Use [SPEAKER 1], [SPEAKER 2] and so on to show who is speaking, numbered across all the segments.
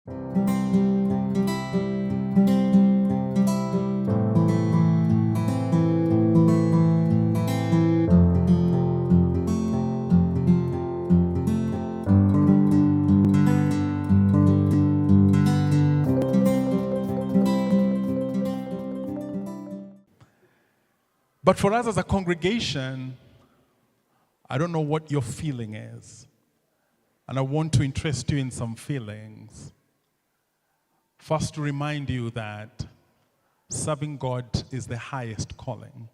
[SPEAKER 1] But for us as a congregation, I don't know what your feeling is. And I want to interest you in some feelings. First, to remind you that serving God is the highest calling.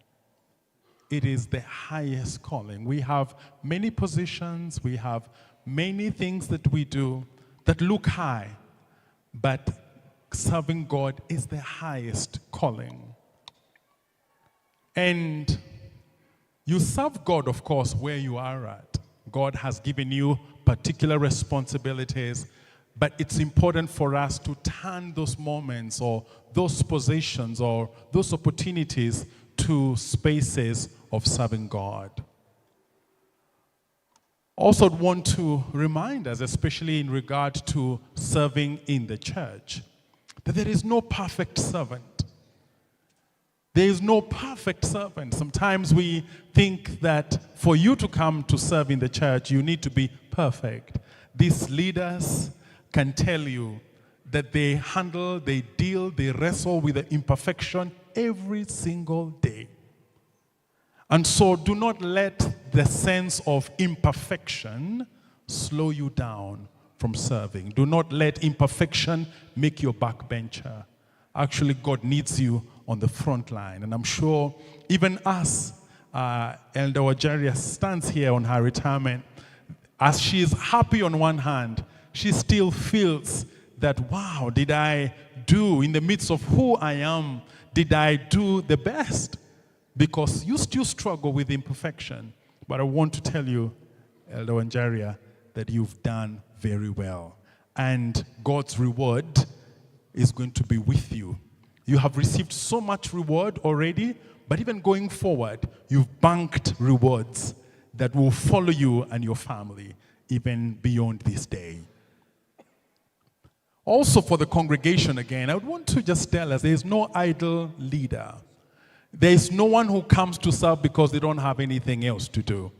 [SPEAKER 1] It is the highest calling. We have many positions, we have many things that we do that look high, but serving God is the highest calling. And you serve God, of course, where you are at. God has given you particular responsibilities, but it's important for us to turn those moments or those positions or those opportunities to spaces of serving God. Also, I want to remind us, especially in regard to serving in the church, that there is no perfect servant. There is no perfect servant. Sometimes we think that for you to come to serve in the church, you need to be perfect. These leaders can tell you that they handle, they deal, they wrestle with the imperfection every single day. And so do not let the sense of imperfection slow you down from serving. Do not let imperfection make you a backbencher. Actually, God needs you on the front line. And I'm sure even us, Elder Wajaria stands here on her retirement. As she is happy on one hand, she still feels that, wow, did I do, in the midst of who I am, did I do the best? Because you still struggle with imperfection. But I want to tell you, Elder Wajaria, that you've done very well. And God's reward is going to be with you. You have received so much reward already, but even going forward, you've banked rewards that will follow you and your family even beyond this day. Also for the congregation again, I would want to just tell us there is no idle leader. There is no one who comes to serve because they don't have anything else to do.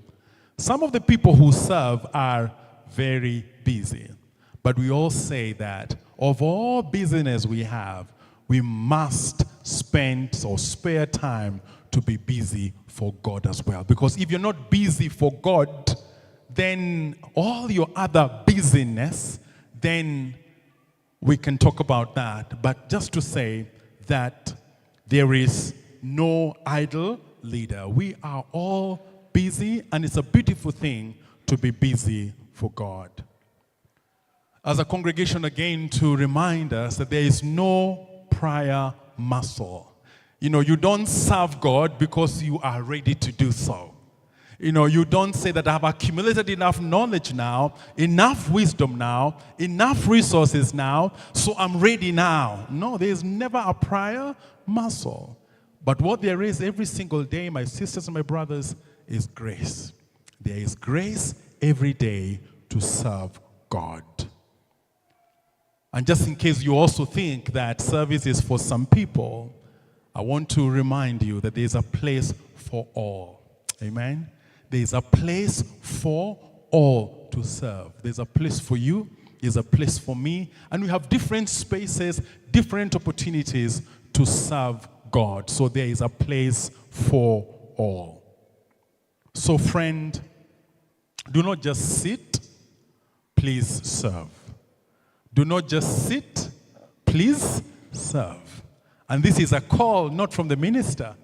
[SPEAKER 1] Some of the people who serve are very busy. But we all say that of all business we have, we must spend or spare time to be busy for God as well. Because if you're not busy for God, then all your other busyness, then we can talk about that. But just to say that there is no idle leader. We are all busy, and it's a beautiful thing to be busy for God. As a congregation, again, to remind us that there is no prior muscle. You don't serve God because you are ready to do so. You don't say that I've accumulated enough knowledge now, enough wisdom now, enough resources now, so I'm ready now. No, there is never a prior muscle. But what there is every single day, my sisters and my brothers, is grace. There is grace every day to serve God. And just in case you also think that service is for some people, I want to remind you that there's a place for all. Amen? There's a place for all to serve. There's a place for you. There's a place for me. And we have different spaces, different opportunities to serve God. So there is a place for all. So friend, do not just sit, please serve. Do not just sit, please serve. And this is a call not from the minister,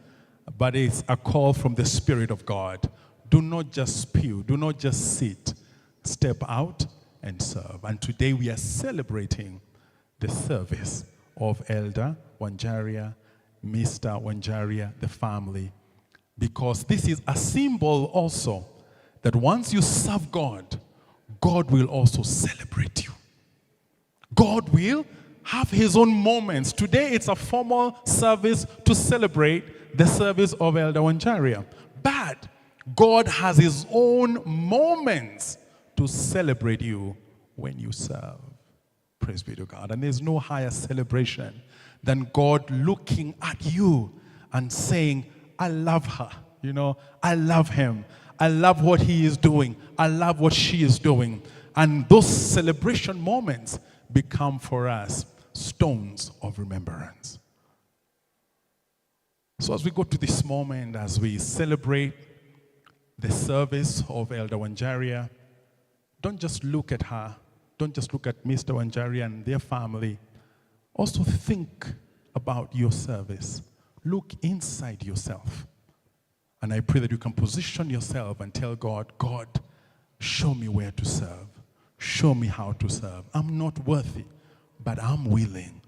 [SPEAKER 1] but it's a call from the Spirit of God. Do not just spew, do not just sit. Step out and serve. And today we are celebrating the service of Elder Wanjaria, Mr. Wanjaria, the family. Because this is a symbol also that once you serve God, God will also celebrate you. God will have his own moments. Today it's a formal service to celebrate the service of Elder Wanjaria. But God has his own moments to celebrate you when you serve. Praise be to God. And there's no higher celebration than God looking at you and saying, I love her. You know, I love him. I love what he is doing. I love what she is doing. And those celebration moments become for us stones of remembrance. So as we go to this moment, as we celebrate the service of Elder Wanjaria, don't just look at her. Don't just look at Mr. Wanjaria and their family. Also think about your service. Look inside yourself. And I pray that you can position yourself and tell God, God, show me where to serve. Show me how to serve. I'm not worthy, but I'm willing.